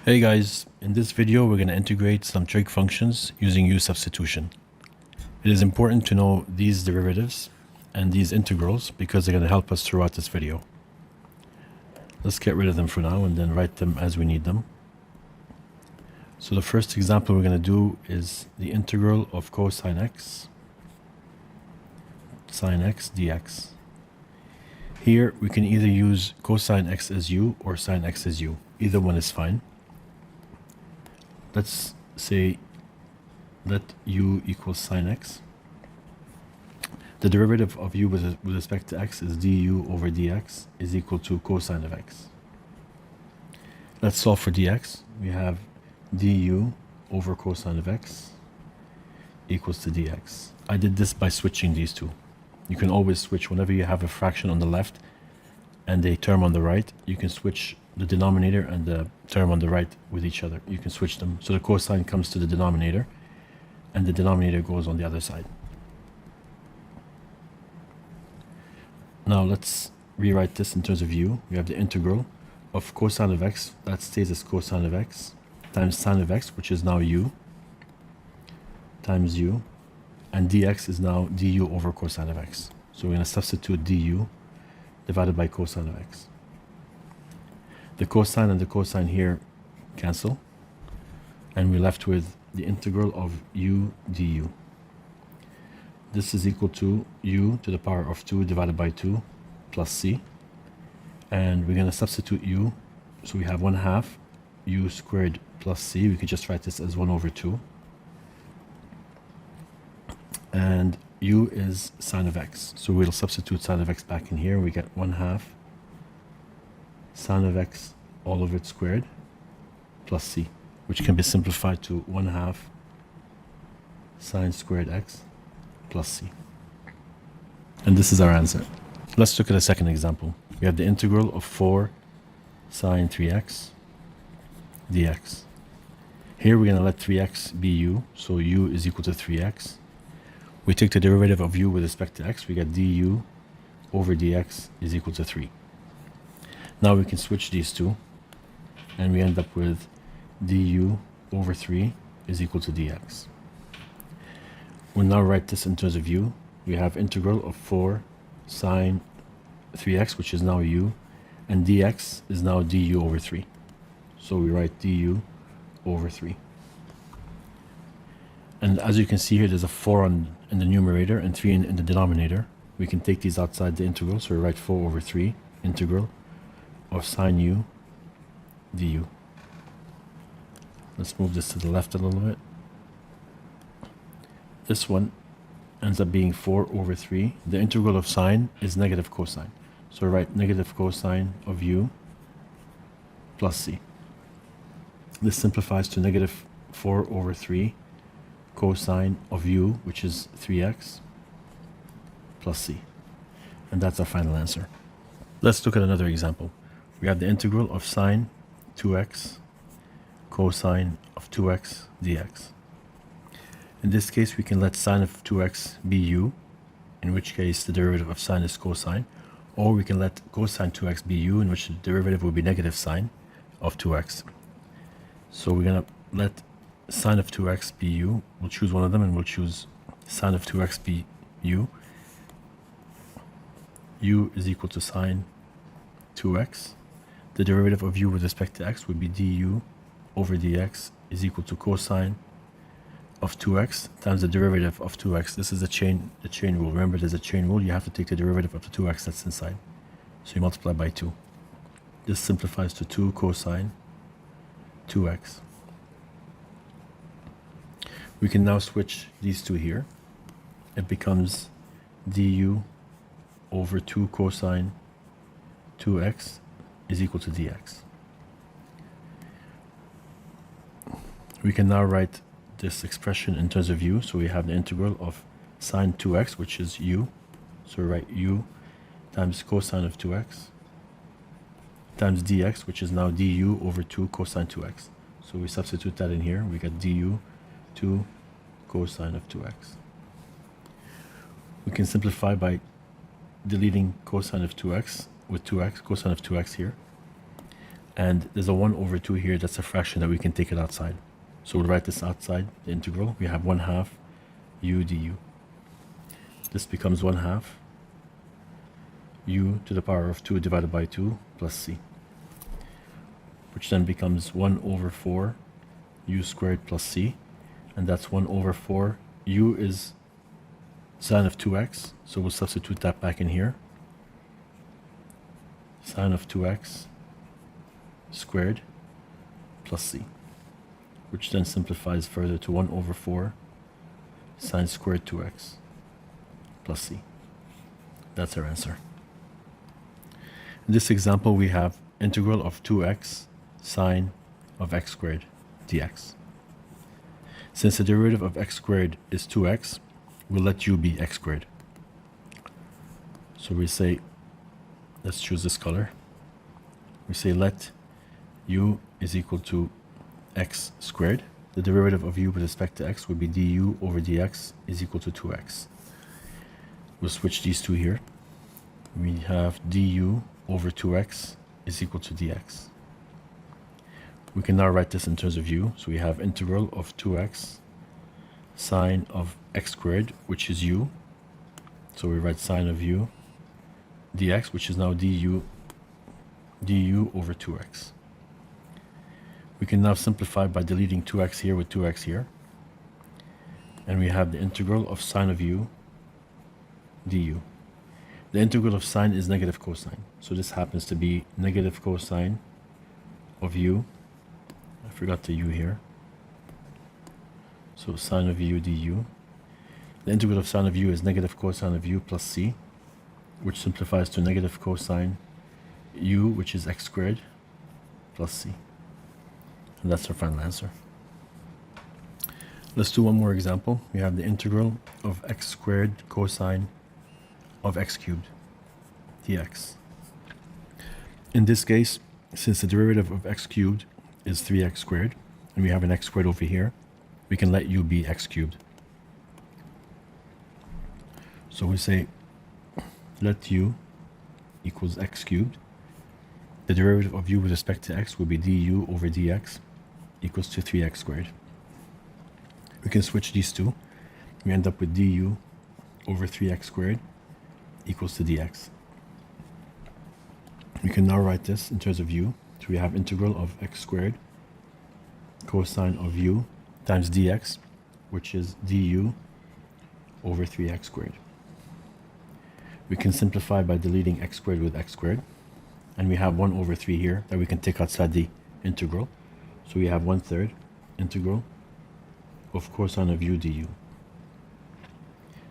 Hey guys, in this video we're going to integrate some trig functions using U-Substitution. It is important to know these derivatives and these integrals because they're going to help us throughout this video. Let's get rid of them for now and then write them as we need them. So the first example we're going to do is the integral of cosine x, sine x dx. Here we can either use cosine x as u or sine x as u. Either one is fine. Let's say let u equals sine x. The derivative of u with respect to x is du over dx is equal to cosine of x. Let's solve for dx. We have du over cosine of x equals to dx. I did this by switching these two. You can always switch whenever you have a fraction on the left and a term on the right. You can switch the denominator and the term on the right with each other. You can switch them. So the cosine comes to the denominator and the denominator goes on the other side. Now let's rewrite this in terms of u. We have the integral of cosine of x, that stays as cosine of x, times sine of x, which is now u, times u, and dx is now du over cosine of x. So we're going to substitute du divided by cosine of x. The cosine and the cosine here cancel, and we're left with the integral of u du. This is equal to u to the power of 2 divided by 2 plus c. And we're going to substitute u, so we have 1/2 u squared plus c. We could just write this as 1 over 2. And u is sine of x, so we'll substitute sine of x back in here. We get 1/2 sine of x all over it squared plus c, which can be simplified to 1/2 sine squared x plus c. And this is our answer. Let's look at a second example. We have the integral of 4 sine 3x dx. Here we're going to let 3x be u, so u is equal to 3x. We take the derivative of u with respect to x. We get du over dx is equal to 3. Now we can switch these two, and we end up with du over 3 is equal to dx. We'll now write this in terms of u. We have integral of 4 sine 3x, which is now u, and dx is now du over 3. So we write du over 3. And as you can see here, there's a 4 in the numerator and 3 in the denominator. We can take these outside the integral, so we write 4 over 3 integral of sine u du. Let's move this to the left a little bit. This one ends up being 4 over 3. The integral of sine is negative cosine. So we write negative cosine of u plus c. This simplifies to negative 4 over 3 cosine of u, which is 3x, plus c. And that's our final answer. Let's look at another example. We have the integral of sine 2x cosine of 2x dx. In this case, we can let sine of 2x be u, in which case the derivative of sine is cosine, or we can let cosine 2x be u, in which the derivative will be negative sine of 2x. So we're going to let sine of 2x be u. We'll choose one of them and we'll choose sine of 2x be u. U is equal to sine 2x. The derivative of u with respect to x would be du over dx is equal to cosine of 2x times the derivative of 2x. This is the chain rule. Remember, there's a chain rule. You have to take the derivative of the 2x that's inside. So you multiply by 2. This simplifies to 2 cosine 2x. We can now switch these two here. It becomes du over 2 cosine 2x is equal to dx. We can now write this expression in terms of u. So we have the integral of sine 2x, which is u. So we write u times cosine of 2x times dx, which is now du over 2 cosine 2x. So we substitute that in here. We get du 2 cosine of 2x. We can simplify by deleting cosine of 2x with 2x, cosine of 2x here. And there's a 1 over 2 here. That's a fraction that we can take it outside. So we'll write this outside the integral. We have 1/2 u du. This becomes 1/2 u to the power of 2 divided by 2 plus c, which then becomes 1 over 4 u squared plus c, and that's 1 over 4. U is sine of 2x, so we'll substitute that back in here. Sine of 2x squared plus c, which then simplifies further to 1 over 4 sine squared 2x plus c. That's our answer. In this example, we have integral of 2x sine of x squared dx. Since the derivative of x squared is 2x, we'll let u be x squared. So we say, let's choose this color. We say let u is equal to x squared. The derivative of u with respect to x would be du over dx is equal to 2x. We'll switch these two here. We have du over 2x is equal to dx. We can now write this in terms of u. So we have integral of 2x sine of x squared, which is u. So we write sine of u dx, which is now du over 2x. We can now simplify by deleting 2x here with 2x here. And we have the integral of sine of u du. The integral of sine is negative cosine. So this happens to be negative cosine of u. I forgot the u here. So sine of u du. The integral of sine of u is negative cosine of u plus c, which simplifies to negative cosine u, which is x squared, plus c. And that's our final answer. Let's do one more example. We have the integral of x squared cosine of x cubed dx. In this case, since the derivative of x cubed is 3x squared, and we have an x squared over here, we can let u be x cubed. So we say let u equals x cubed. The derivative of u with respect to x will be du over dx equals to 3x squared. We can switch these two. We end up with du over 3x squared equals to dx. We can now write this in terms of u. So we have integral of x squared cosine of u times dx, which is du over 3x squared. We can simplify by deleting x squared with x squared. And we have 1 over 3 here that we can take outside the integral. So we have 1/3 integral of cosine of u du.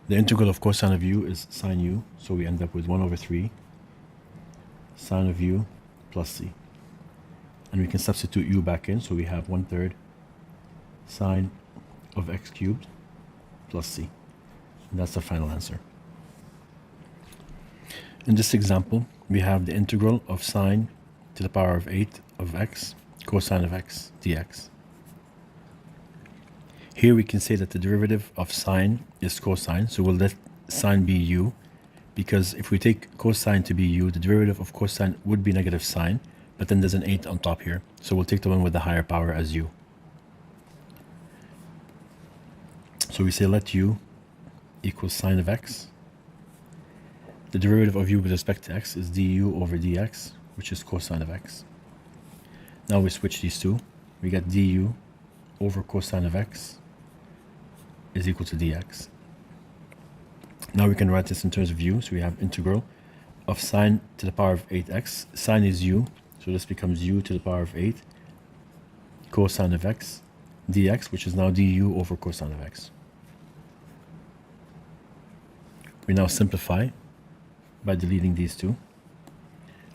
The integral of cosine of u is sine u, so we end up with 1 over 3 sine of u plus c. And we can substitute u back in, so we have 1/3 sine of x cubed plus c. And that's the final answer. In this example, we have the integral of sine to the power of 8 of x cosine of x dx. Here we can say that the derivative of sine is cosine, so we'll let sine be u, because if we take cosine to be u, the derivative of cosine would be negative sine, but then there's an 8 on top here, so we'll take the one with the higher power as u. So we say let u equals sine of x. The derivative of u with respect to x is du over dx, which is cosine of x. Now we switch these two. We get du over cosine of x is equal to dx. Now we can write this in terms of u. So we have integral of sine to the power of 8x. Sine is u, so this becomes u to the power of 8 cosine of x dx, which is now du over cosine of x. We now simplify by deleting these two.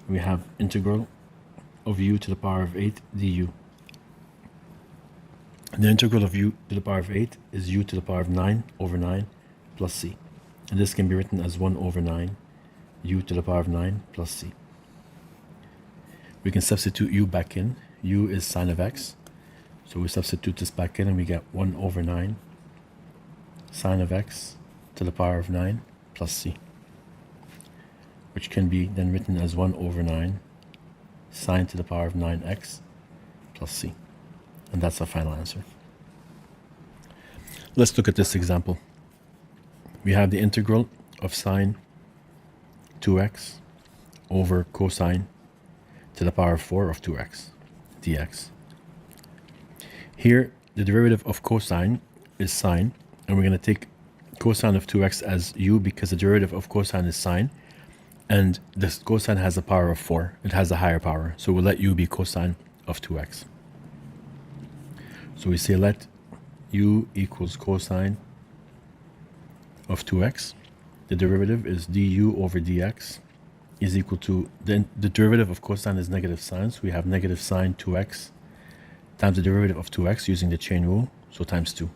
We have integral of u to the power of 8 du. The integral of u to the power of 8 is u to the power of 9 over 9 plus c. And this can be written as 1 over 9 u to the power of 9 plus c. We can substitute u back in. U is sine of x. So we substitute this back in and we get 1 over 9 sine of x to the power of 9 plus c, which can be then written as 1 over 9 sine to the power of 9x plus c. And that's our final answer. Let's look at this example. We have the integral of sine 2x over cosine to the power of 4 of 2x dx. Here, the derivative of cosine is sine, and we're going to take cosine of 2x as u because the derivative of cosine is sine, and this cosine has a power of 4. It has a higher power, so we'll let u be cosine of 2x. So we say let u equals cosine of 2x. The derivative is du over dx is equal to, the derivative of cosine is negative sine, so we have negative sine 2x times the derivative of 2x using the chain rule, so times 2.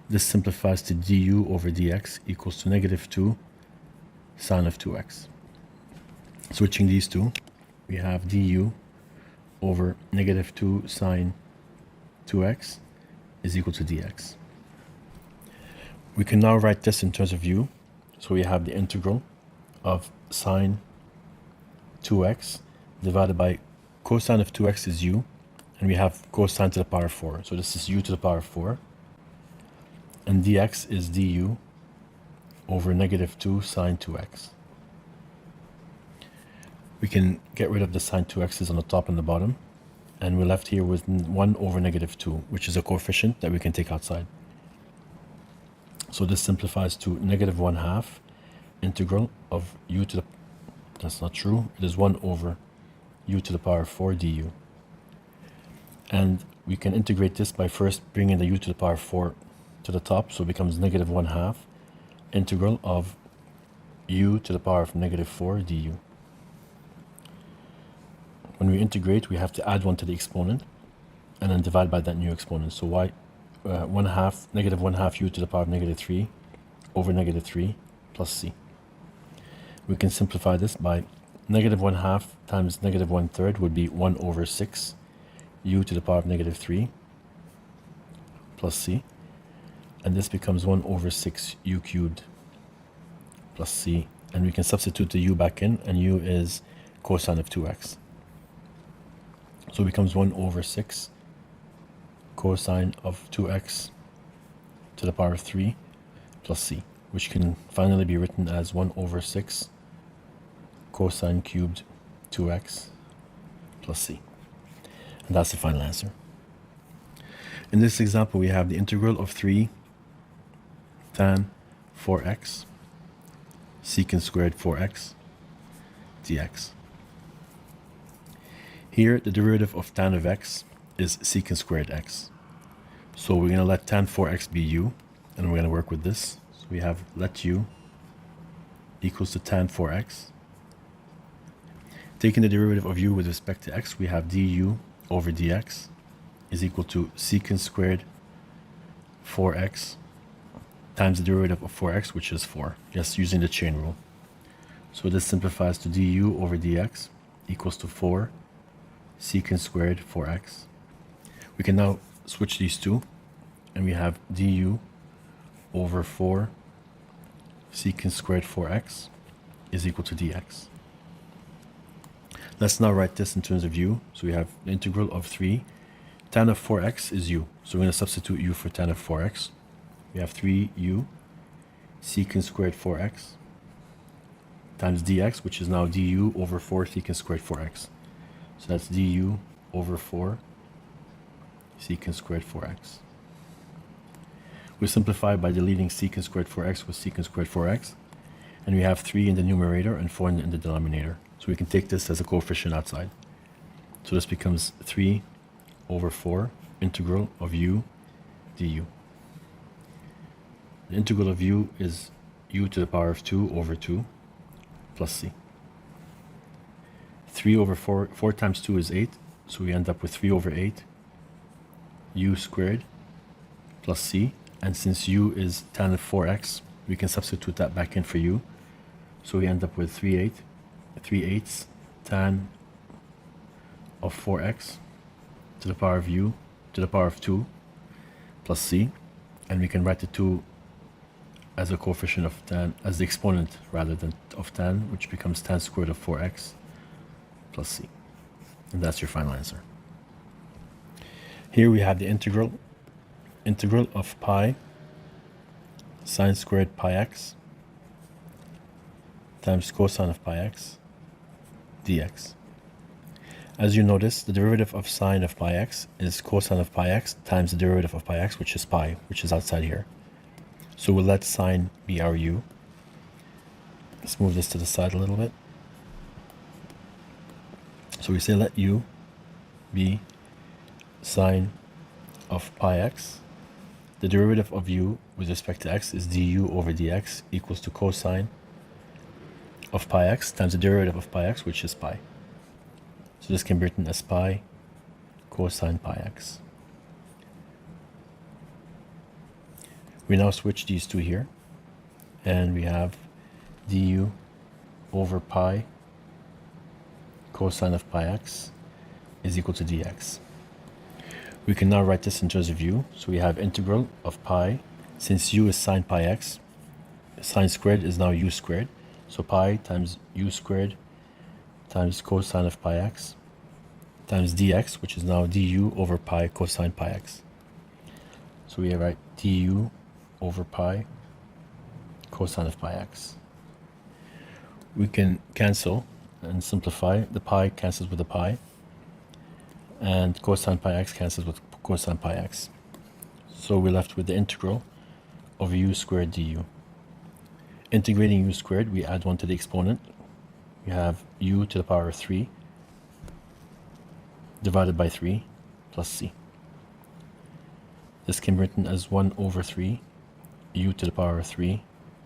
This simplifies to du over dx equals to negative 2 sine of 2x. Switching these two, we have du over negative 2 sine 2x is equal to dx. We can now write this in terms of u, so we have the integral of sine 2x divided by cosine of 2x is u, and we have cosine to the power of 4, so this is u to the power of 4, and dx is du over negative 2 sine 2x. We can get rid of the sine 2x's on the top and the bottom, and we're left here with 1 over negative 2, which is a coefficient that we can take outside. So this simplifies to negative 1/2 integral of u to the, that's not true, it is 1 over u to the power of 4 du. And we can integrate this by first bringing the u to the power of 4 to the top, so it becomes negative 1/2 integral of u to the power of negative 4 du. When we integrate, we have to add 1 to the exponent and then divide by that new exponent. So y negative 1/2 u to the power of negative 3 over negative 3 plus c. We can simplify this by negative 1/2 times negative 1/3 would be 1 over 6 u to the power of negative 3 plus c. And this becomes 1 over 6 u cubed plus c. And we can substitute the u back in, and u is cosine of 2x. So it becomes 1 over 6 cosine of 2x to the power of 3 plus c, which can finally be written as 1 over 6 cosine cubed 2x plus c. And that's the final answer. In this example, we have the integral of 3 tan 4x secant squared 4x dx. Here, the derivative of tan of x is secant squared x. So we're going to let tan 4x be u, and we're going to work with this. So we have let u equals to tan 4x. Taking the derivative of u with respect to x, we have du over dx is equal to secant squared 4x times the derivative of 4x, which is 4, just using the chain rule. So this simplifies to du over dx equals to 4 secant squared 4x. We can now switch these two, and we have du over 4 secant squared 4x is equal to dx. Let's now write this in terms of u. So we have the integral of 3 tan of 4x is u. So we're going to substitute u for tan of 4x. We have 3u secant squared 4x times dx, which is now du over 4 secant squared 4x. So that's du over 4 secant squared 4x. We simplify by deleting secant squared 4x with secant squared 4x, and we have 3 in the numerator and 4 in the denominator. So we can take this as a coefficient outside. So this becomes 3 over 4 integral of u du. The integral of u is u to the power of 2 over 2 plus c. 3 over 4, 4 times 2 is 8, so we end up with 3 over 8 u squared plus c, and since u is tan of 4x, we can substitute that back in for u, so we end up with 3 eighths tan of 4x to the power of u to the power of 2 plus c, and we can write the 2 as a coefficient of tan, as the exponent rather than of tan, which becomes tan squared of 4x plus c. And that's your final answer. Here we have the integral of pi sine squared pi x times cosine of pi x dx. As you notice, the derivative of sine of pi x is cosine of pi x times the derivative of pi x, which is pi, which is outside here. So we'll let sine be our u. Let's move this to the side a little bit. So we say let u be sine of pi x. The derivative of u with respect to x is du over dx equals to cosine of pi x times the derivative of pi x, which is pi. So this can be written as pi cosine pi x. We now switch these two here, and we have du over pi cosine of pi x is equal to dx. We can now write this in terms of u. So we have integral of pi. Since u is sine pi x, sine squared is now u squared. So pi times u squared times cosine of pi x times dx, which is now du over pi cosine pi x. So we write du over pi cosine of pi x. We can cancel and simplify. The pi cancels with the pi, and cosine pi x cancels with cosine pi x. So we're left with the integral of u squared du. Integrating u squared, we add 1 to the exponent. We have u to the power of 3 divided by 3 plus c. This can be written as 1 over 3 u to the power of 3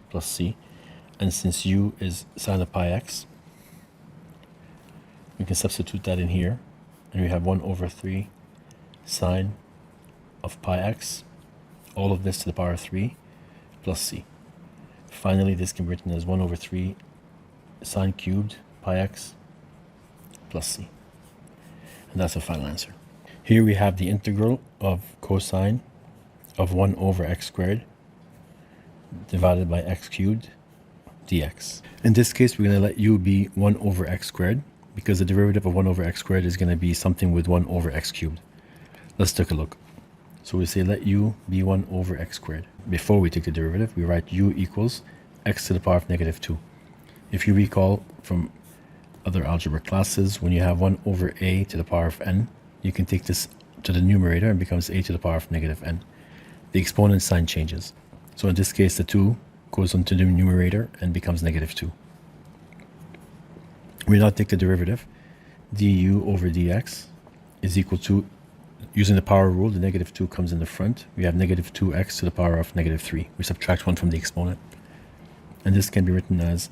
plus c. And since u is sine of pi x, we can substitute that in here, and we have 1 over 3 sine of pi x, all of this to the power of 3 plus c. Finally, this can be written as 1 over 3 sine cubed pi x plus c. And that's the final answer. Here we have the integral of cosine of 1 over x squared divided by x cubed dx. In this case, we're going to let u be 1 over x squared, because the derivative of 1 over x squared is going to be something with 1 over x cubed. Let's take a look. So we say let u be 1 over x squared. Before we take the derivative, we write u equals x to the power of negative 2. If you recall from other algebra classes, when you have 1 over a to the power of n, you can take this to the numerator and becomes a to the power of negative n. The exponent sign changes. So in this case, the 2 goes into the numerator and becomes negative 2. We now take the derivative. Du over dx is equal to, using the power rule, the negative 2 comes in the front. We have negative 2x to the power of negative 3. We subtract 1 from the exponent. And this can be written as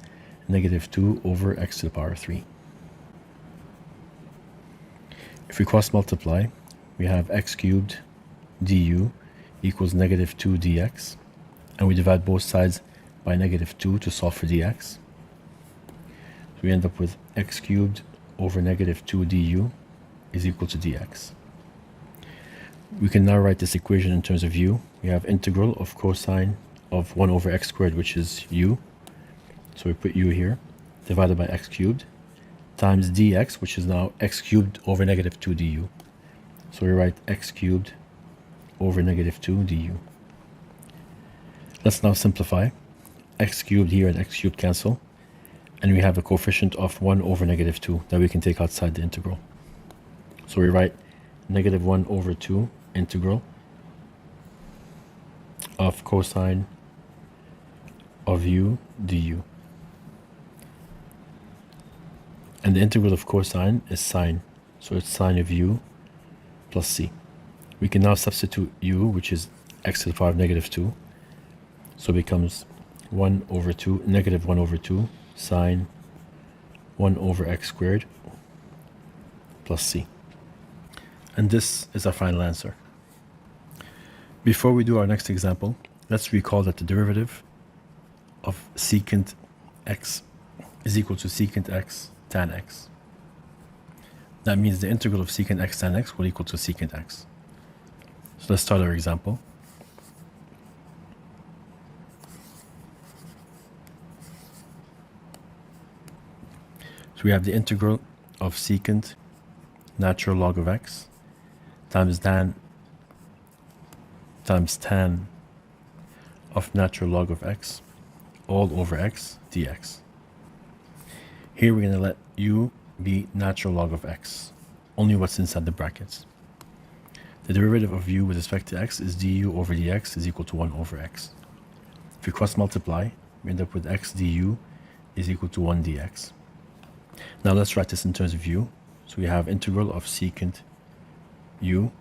negative 2 over x to the power of 3. If we cross multiply, we have x cubed du equals negative 2 dx. And we divide both sides by negative 2 to solve for dx. So we end up with x cubed over negative 2 du is equal to dx. We can now write this equation in terms of u. We have integral of cosine of 1 over x squared, which is u. So we put u here, divided by x cubed, times dx, which is now x cubed over negative 2 du. So we write x cubed over negative 2 du. Let's now simplify. X cubed here and x cubed cancel, and we have a coefficient of 1 over negative 2 that we can take outside the integral. So we write negative 1 over 2 integral of cosine of u du. And the integral of cosine is sine, so it's sine of u plus c. We can now substitute u, which is x to the power of negative 2. So it becomes 1 over 2, negative 1 over 2 sine 1 over x squared plus c. And this is our final answer. Before we do our next example, let's recall that the derivative of secant x is equal to secant x tan x. That means the integral of secant x tan x will equal to secant x. So let's start our example. So we have the integral of secant natural log of x times tan of natural log of x all over x dx. Here we're going to let u be natural log of x, only what's inside the brackets. The derivative of u with respect to x is du over dx is equal to 1 over x. If we cross multiply, we end up with x du is equal to 1 dx. Now let's write this in terms of u. So we have integral of secant u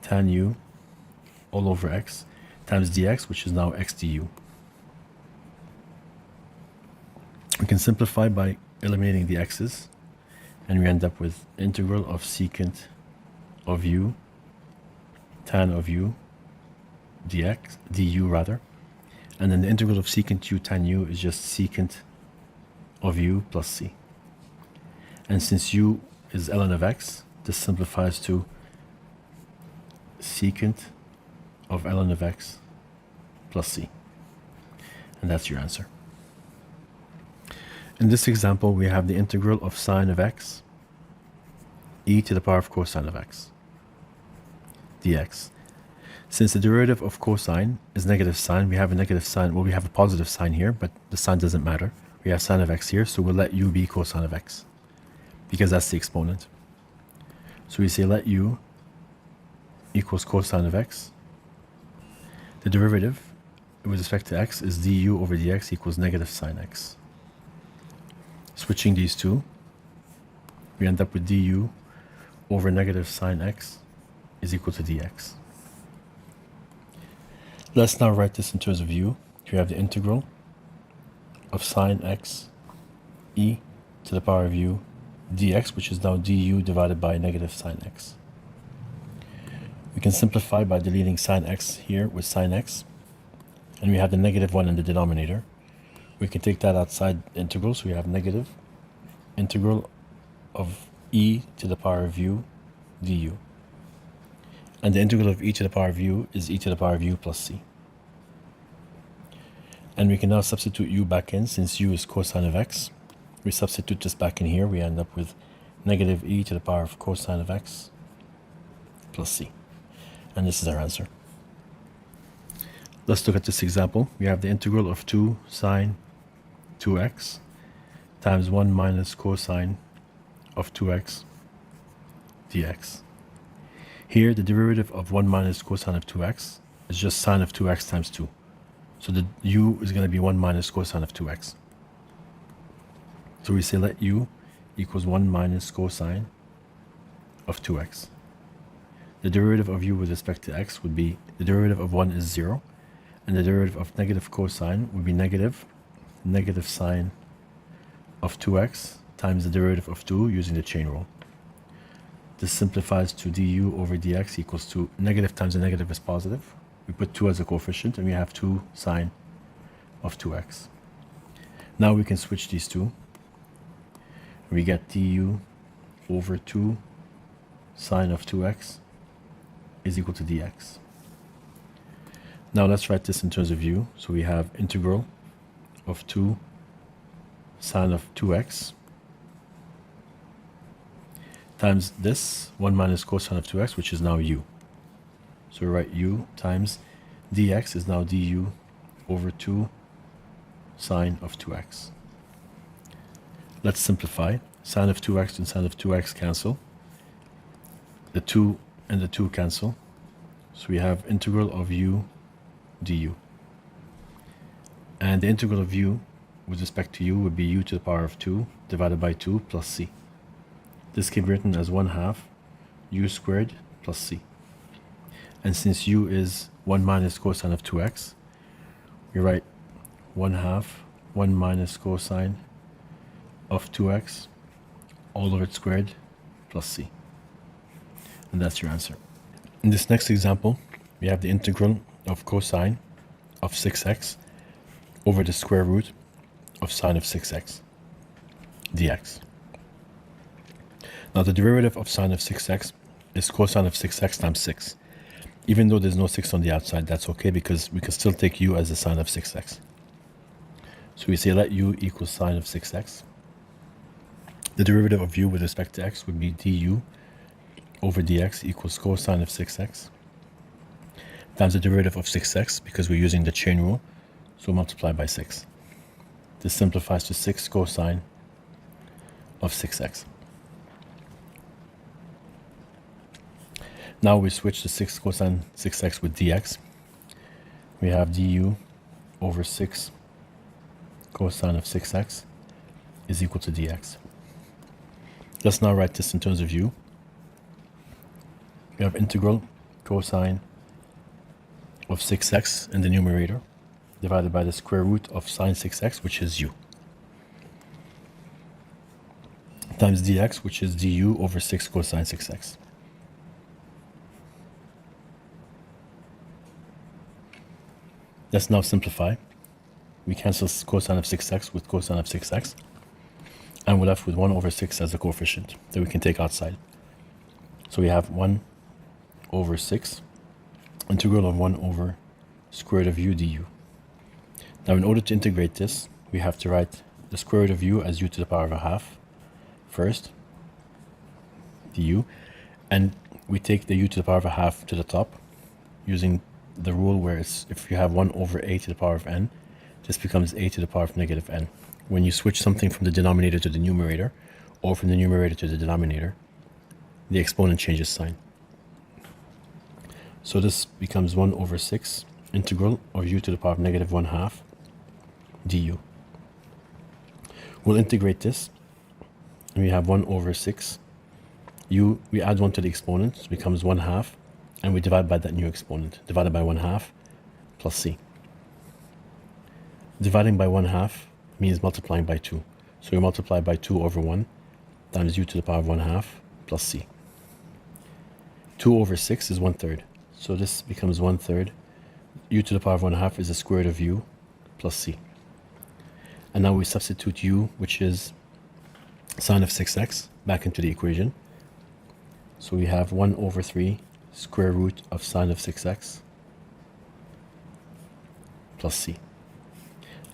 tan u all over x times dx, which is now x du. We can simplify by eliminating the x's, and we end up with integral of secant of u tan of u dx, du rather, and then the integral of secant u tan u is just secant of u plus c. And since u is ln of x, this simplifies to secant of ln of x plus c. And that's your answer. In this example, we have the integral of sine of x e to the power of cosine of x dx. Since the derivative of cosine is negative sine, we have a negative sign. Well, we have a positive sign here, but the sign doesn't matter. We have sine of x here, so we'll let u be cosine of x because that's the exponent. So we say let u equals cosine of x. The derivative with respect to x is du over dx equals negative sine x. Switching these two, we end up with du over negative sine x is equal to dx. Let's now write this in terms of u. We have the integral of sine x e to the power of u dx, which is now du divided by negative sine x. We can simplify by deleting sine x here with sine x, and we have the negative 1 in the denominator. We can take that outside the integral, so we have negative integral of e to the power of u du. And the integral of e to the power of u is e to the power of u plus c. And we can now substitute u back in, since u is cosine of x. We substitute this back in here, we end up with negative e to the power of cosine of x plus c. And this is our answer. Let's look at this example. We have the integral of 2 sine 2x times 1 minus cosine of 2x dx. Here, the derivative of 1 minus cosine of 2x is just sine of 2x times 2. So the u is going to be 1 minus cosine of 2x. So we say let u equals 1 minus cosine of 2x. The derivative of u with respect to x would be, the derivative of 1 is 0, and the derivative of negative cosine would be negative sine of 2x times the derivative of 2 using the chain rule. This simplifies to du over dx equals to negative times a negative is positive. We put 2 as a coefficient, and we have 2 sine of 2x. Now we can switch these two. We get du over 2 sine of 2x is equal to dx. Now let's write this in terms of u. So we have integral of 2 sine of 2x times this 1 minus cosine of 2x, which is now u. So we write u times dx is now du over 2 sine of 2x. Let's simplify. Sine of 2x and sine of 2x cancel. The 2 and the 2 cancel. So we have integral of u du. And the integral of u with respect to u would be u to the power of 2 divided by 2 plus c. This can be written as 1/2 u squared plus c. And since u is 1 minus cosine of 2x, we write 1/2 1 minus cosine of 2x all over it squared plus c. And that's your answer. In this next example, we have the integral of cosine of 6x over the square root of sine of 6x dx. Now the derivative of sine of 6x is cosine of 6x times 6. Even though there's no 6 on the outside, that's okay because we can still take u as the sine of 6x. So we say let u equals sine of 6x. The derivative of u with respect to x would be du over dx equals cosine of 6x times the derivative of 6x, because we're using the chain rule, so multiply by 6. This simplifies to 6 cosine of 6x. Now we switch to 6 cosine 6x with dx. We have du over 6 cosine of 6x is equal to dx. Let's now write this in terms of u. We have integral cosine of 6x in the numerator divided by the square root of sine 6x, which is u, times dx, which is du over 6 cosine 6x. Let's now simplify. We cancel cosine of 6x with cosine of 6x, and we're left with 1 over 6 as a coefficient that we can take outside. So we have 1 over 6, integral of 1 over square root of u du. Now in order to integrate this, we have to write the square root of u as u to the power of a half first, du, and we take the u to the power of a half to the top using the rule where it's, if you have 1 over a to the power of n, this becomes a to the power of negative n. When you switch something from the denominator to the numerator, or from the numerator to the denominator, the exponent changes sign. So this becomes 1 over 6 integral of u to the power of negative 1/2 du. We'll integrate this, and we have 1 over 6 u. We add 1 to the exponent, so it becomes 1/2, and we divide by that new exponent, divided by 1/2 plus c. Dividing by 1/2 means multiplying by 2. So we multiply by 2 over 1 times u to the power of 1/2 plus c. 2 over 6 is 1/3. So this becomes 1/3. U to the power of 1/2 is the square root of u plus c. And now we substitute u, which is sine of 6x, back into the equation. So we have 1 over 3 square root of sine of 6x plus c.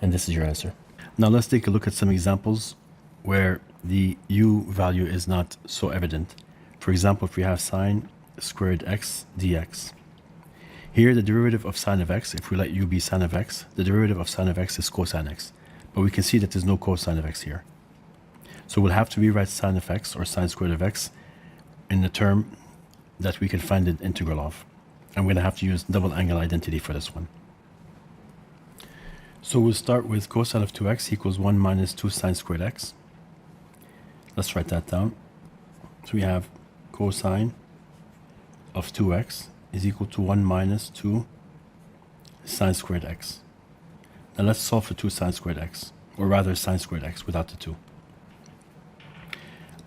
And this is your answer. Now let's take a look at some examples where the u value is not so evident. For example, if we have sine squared x dx. Here the derivative of sine of x, if we let u be sine of x, the derivative of sine of x is cosine x. But we can see that there's no cosine of x here. So we'll have to rewrite sine of x, or sine squared of x, in the term that we can find the integral of. And we're going to have to use double angle identity for this one. So we'll start with cosine of 2x equals 1 minus 2 sine squared x. Let's write that down. So we have cosine of 2x is equal to 1 minus 2 sine squared x. Now let's solve for 2 sine squared x, or rather sine squared x without the 2.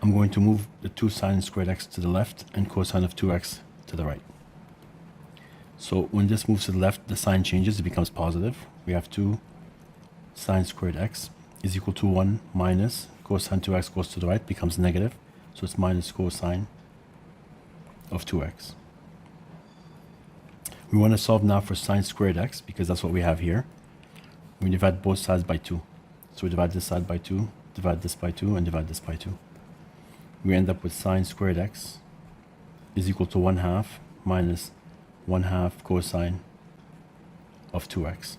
I'm going to move the 2 sine squared x to the left and cosine of 2x to the right. So when this moves to the left, the sign changes, it becomes positive. We have 2 sine squared x is equal to 1 minus cosine 2x goes to the right, becomes negative. So it's minus cosine of 2x. We want to solve now for sine squared x, because that's what we have here. We divide both sides by 2. So we divide this side by 2, divide this by 2, and divide this by 2. We end up with sine squared x is equal to 1/2 minus 1/2 cosine of 2x.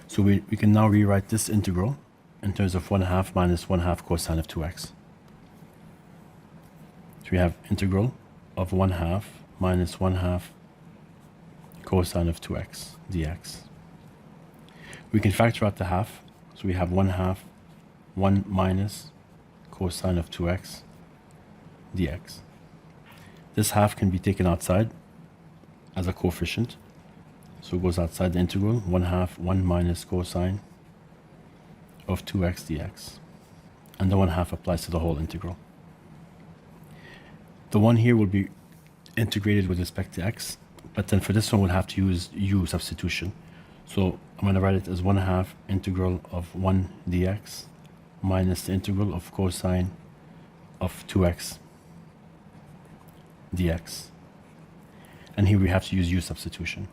So we can now rewrite this integral in terms of 1/2 minus 1/2 cosine of 2x. So we have integral of 1/2 minus 1/2 cosine of 2x dx. We can factor out the half, so we have 1/2 1 minus cosine of 2x dx. This half can be taken outside as a coefficient, so it goes outside the integral. 1/2 1 minus cosine of 2x dx, and the 1/2 applies to the whole integral. The 1 here will be integrated with respect to x, but then for this one we'll have to use U-Substitution. So I'm going to write it as 1/2 integral of 1 dx minus the integral of cosine of 2x dx. And here we have to use U-Substitution.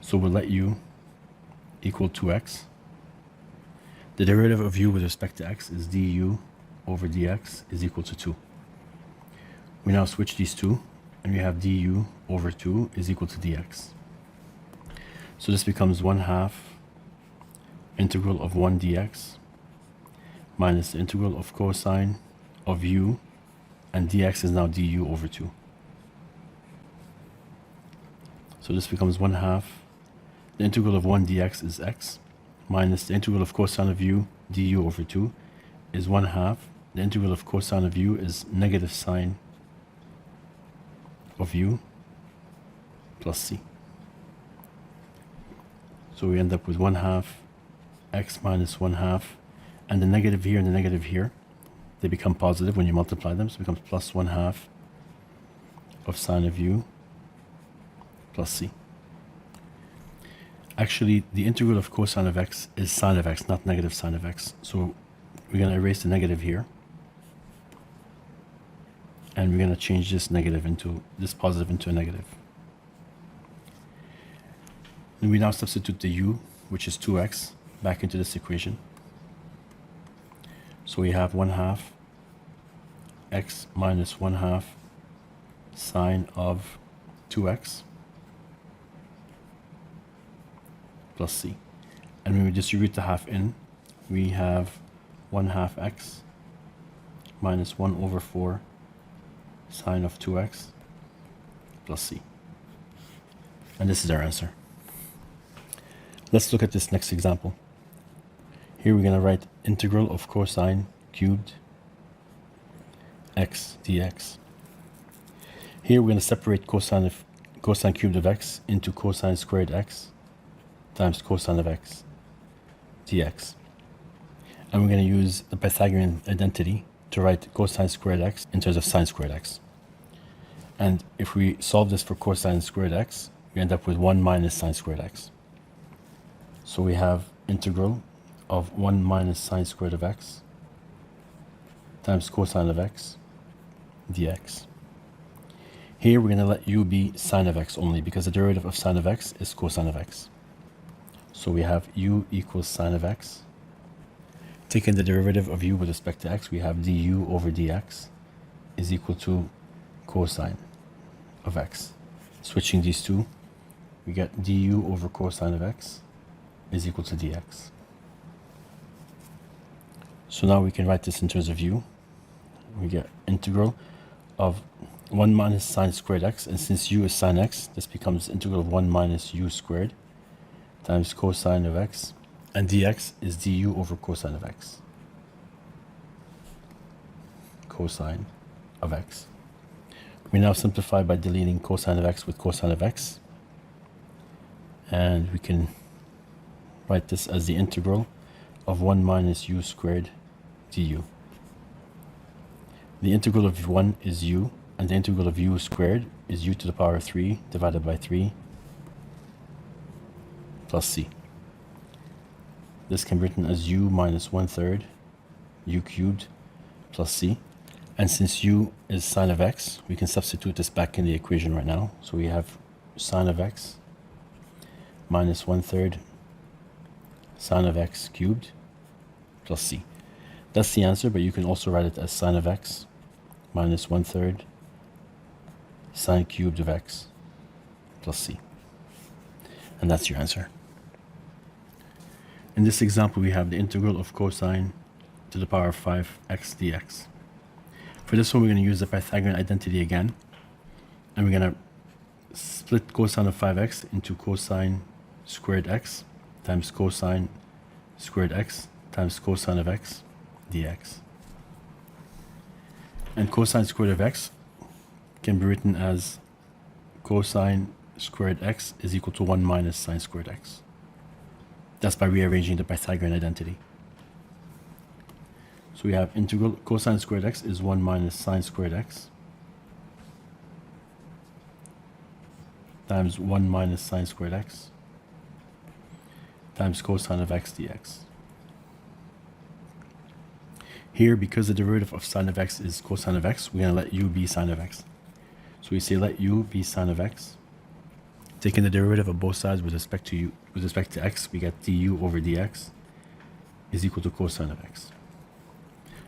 So we'll let u equal 2x. The derivative of u with respect to x is du over dx is equal to 2. We now switch these two, and we have du over 2 is equal to dx. So this becomes 1/2 integral of 1 dx minus the integral of cosine of u, and dx is now du over 2. So this becomes 1/2. The integral of 1 dx is x, minus the integral of cosine of u du over 2 is 1/2. The integral of cosine of u is negative sine of u plus c. So we end up with 1/2 x minus 1/2, and the negative here and the negative here, they become positive when you multiply them, so it becomes plus 1/2 of sine of u plus c. Actually, the integral of cosine of x is sine of x, not negative sine of x. So we're going to erase the negative here, and we're going to change this negative into this positive into a negative. And we now substitute the u, which is 2x, back into this equation. So we have 1/2 x minus 1/2 sine of 2x plus c. And when we distribute the half in, we have 1/2 x minus 1 over 4 sine of 2x plus c. And this is our answer. Let's look at this next example. Here we're going to write integral of cosine cubed x dx. Here we're going to separate cosine cubed of x into cosine squared x times cosine of x dx. And we're going to use the Pythagorean identity to write cosine squared x in terms of sine squared x. And if we solve this for cosine squared x, we end up with 1 minus sine squared x. So we have integral of 1 minus sine squared of x times cosine of x dx. Here we're going to let u be sine of x only, because the derivative of sine of x is cosine of x. So we have u equals sine of x. Taking the derivative of u with respect to x, we have du over dx is equal to cosine of x. Switching these two, we get du over cosine of x is equal to dx. So now we can write this in terms of u. We get integral of 1 minus sine squared x, and since u is sine x, this becomes integral of 1 minus u squared times cosine of x, and dx is du over cosine of x. Cosine of x. We now simplify by deleting cosine of x with cosine of x, and we can write this as the integral of 1 minus u squared du. The integral of 1 is u, and the integral of u squared is u to the power of 3 divided by 3 plus c. This can be written as u minus 1/3 u cubed plus c. And since u is sine of x, we can substitute this back in the equation right now. So we have sine of x minus 1/3 sine of x cubed plus c. That's the answer, but you can also write it as sine of x minus 1/3 sine cubed of x plus c. And that's your answer. In this example, we have the integral of cosine to the power of 5x dx. For this one, we're going to use the Pythagorean identity again, and we're going to split cosine of 5x into cosine squared x times cosine squared x times cosine of x dx. And cosine squared of x can be written as cosine squared x is equal to 1 minus sine squared x. That's by rearranging the Pythagorean identity. So we have integral cosine squared x is 1 minus sine squared x times 1 minus sine squared x times cosine of x dx. Here, because the derivative of sine of x is cosine of x, we're going to let u be sine of x. So we say let u be sine of x. Taking the derivative of both sides with respect to x, we get du over dx is equal to cosine of x.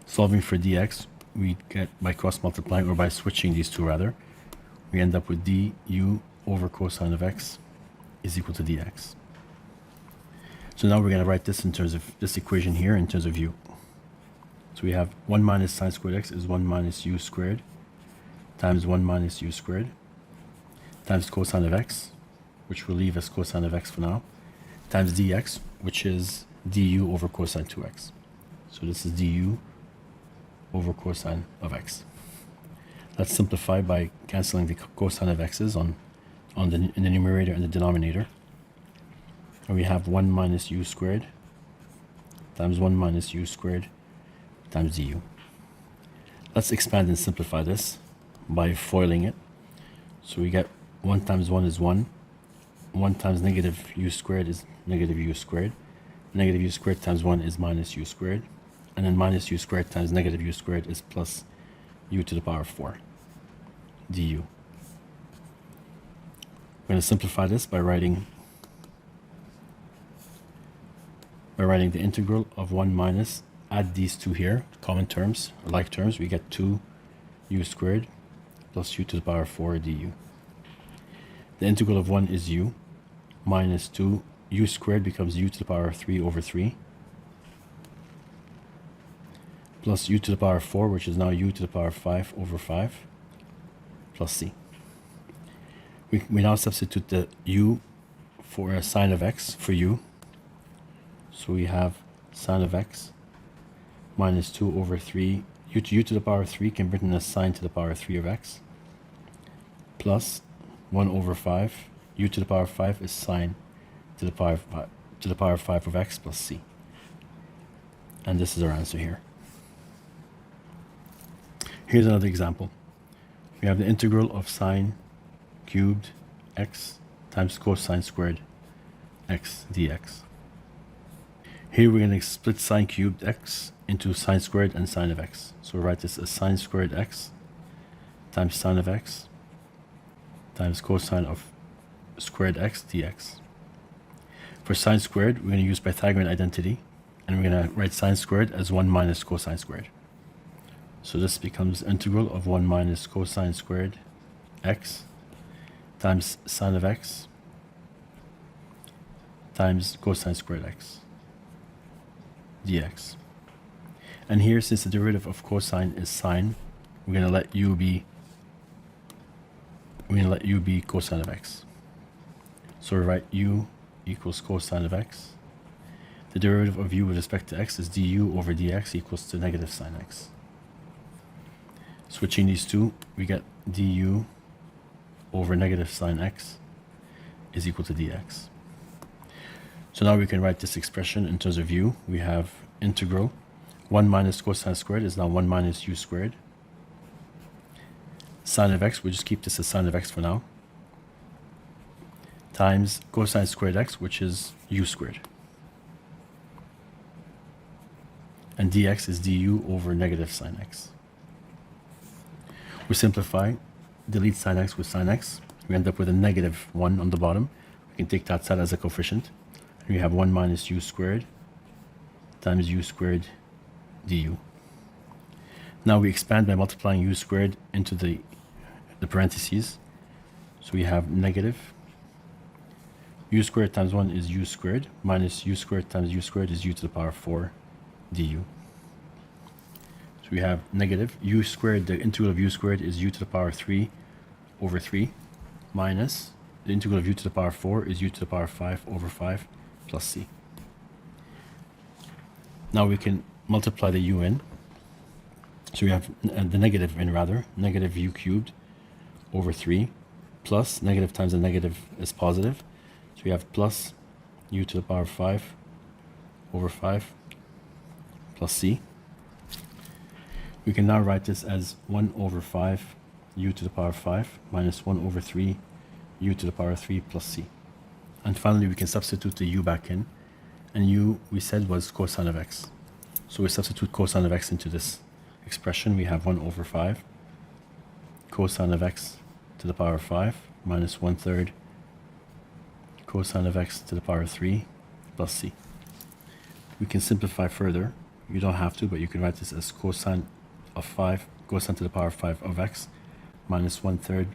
Solving for dx, we get by cross multiplying, or by switching these two rather, we end up with du over cosine of x is equal to dx. So now we're going to write this in terms of this equation here in terms of u. So we have 1 minus sine squared x is 1 minus u squared times 1 minus u squared times cosine of x, which will leave as cosine of x for now, times dx, which is du over cosine 2x. So this is du over cosine of x. Let's simplify by cancelling the cosine of x's in the numerator and the denominator. And we have 1 minus u squared times 1 minus u squared times du. Let's expand and simplify this by foiling it. So we get 1 times 1 is 1. 1 times negative u squared is negative u squared. Negative u squared times 1 is minus u squared. And then minus u squared times negative u squared is plus u to the power 4 du. We're going to simplify this by writing the integral of 1 minus, add these two here, common terms, or like terms, we get 2 u squared plus u to the power 4 du. The integral of 1 is u, minus 2, u squared becomes u to the power 3 over 3, plus u to the power 4, which is now u to the power 5 over 5, plus c. We now substitute the u for a sine of x for u. So we have sine of x minus 2 over 3, u to the power 3 can be written as sine to the power 3 of x, plus 1 over 5, u to the power 5 is sine to the power 5 of x plus c. And this is our answer here. Here's another example. We have the integral of sine cubed x times cosine squared x dx. Here we're going to split sine cubed x into sine squared and sine of x. So we'll write this as sine squared x times sine of x times cosine of squared x dx. For sine squared, we're going to use Pythagorean identity, and we're going to write sine squared as 1 minus cosine squared. So this becomes integral of 1 minus cosine squared x times sine of x times cosine squared x dx. And here, since the derivative of cosine is sine, we're going to let u be cosine of x. So we write u equals cosine of x. The derivative of u with respect to x is du over dx equals to negative sine x. Switching these two, we get du over negative sine x is equal to dx. So now we can write this expression in terms of u. We have integral 1 minus cosine squared is now 1 minus u squared. Sine of x, we'll just keep this as sine of x for now, times cosine squared x, which is u squared. And dx is du over negative sine x. We simplify, delete sine x with sine x. We end up with a negative 1 on the bottom. We can take that side as a coefficient. And we have 1 minus u squared times u squared du. Now we expand by multiplying u squared into the parentheses. So we have negative u squared times 1 is u squared, minus u squared times u squared is u to the power 4 du. So we have negative u squared, the integral of u squared is u to the power 3 over 3, minus the integral of u to the power 4 is u to the power 5 over 5 plus c. Now we can multiply the u in. So we have the negative in rather, negative u cubed over 3 plus negative times the negative is positive. So we have plus u to the power 5 over 5 plus c. We can now write this as 1 over 5 u to the power 5 minus 1 over 3 u to the power 3 plus c. And finally, we can substitute the u back in. And u, we said, was cosine of x. So we substitute cosine of x into this expression. We have 1 over 5 cosine of x to the power 5 minus 1/3 cosine of x to the power 3 plus c. We can simplify further You don't have to, but you can write this as cosine of 5, cosine to the power of 5 of x minus 1/3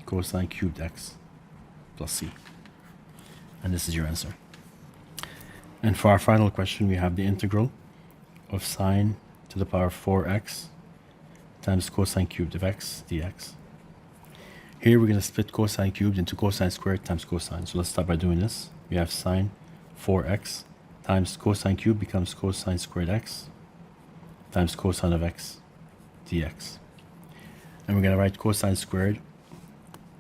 cosine cubed x plus c. And this is your answer. And for our final question, we have the integral of sine to the power of 4x times cosine cubed of x dx. Here we're going to split cosine cubed into cosine squared times cosine. So let's start by doing this. We have sine 4x times cosine cubed becomes cosine squared x times cosine of x dx. And we're going to write cosine squared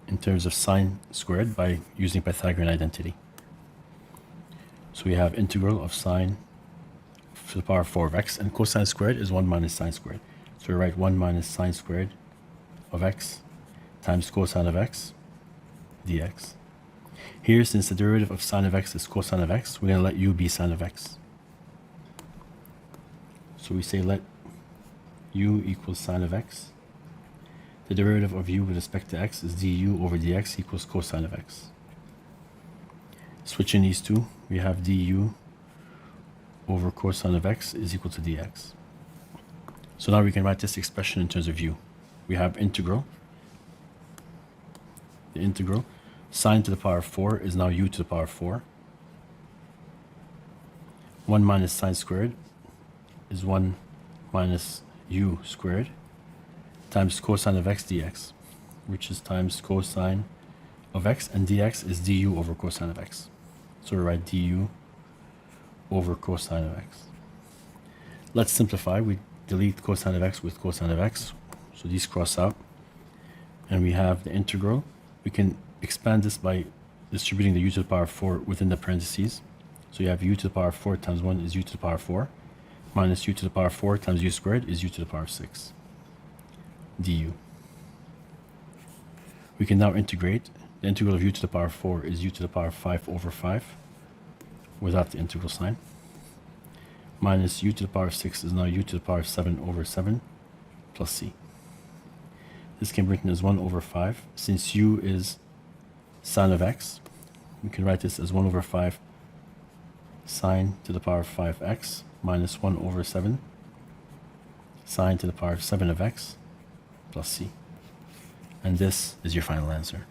in terms of sine squared by using Pythagorean identity. So we have integral of sine to the power of 4 of x, and cosine squared is 1 minus sine squared. So we write 1 minus sine squared of x times cosine of x dx. Here, since the derivative of sine of x is cosine of x, we're going to let u be sine of x. So we say let u equals sine of x. The derivative of u with respect to x is du over dx equals cosine of x. Switching these two, we have du over cosine of x is equal to dx. So now we can write this expression in terms of u. We have integral. The integral sine to the power of 4 is now u to the power of 4. 1 minus sine squared is 1 minus u squared times cosine of x dx, which is times cosine of x, and dx is du over cosine of x. So we write du over cosine of x. Let's simplify. We delete cosine of x with cosine of x, so these cross out, and we have the integral. We can expand this by distributing the u to the power of 4 within the parentheses. So you have u to the power of 4 times 1 is u to the power of 4, minus u to the power of 4 times u squared is u to the power of 6 du. We can now integrate. The integral of u to the power of 4 is u to the power of 5 over 5 without the integral sign, minus u to the power of 6 is now u to the power of 7 over 7 plus c. This can be written as 1 over 5. Since u is sine of x, we can write this as 1 over 5 sine to the power of 5x minus 1 over 7 sine to the power of 7 of x plus c. And this is your final answer.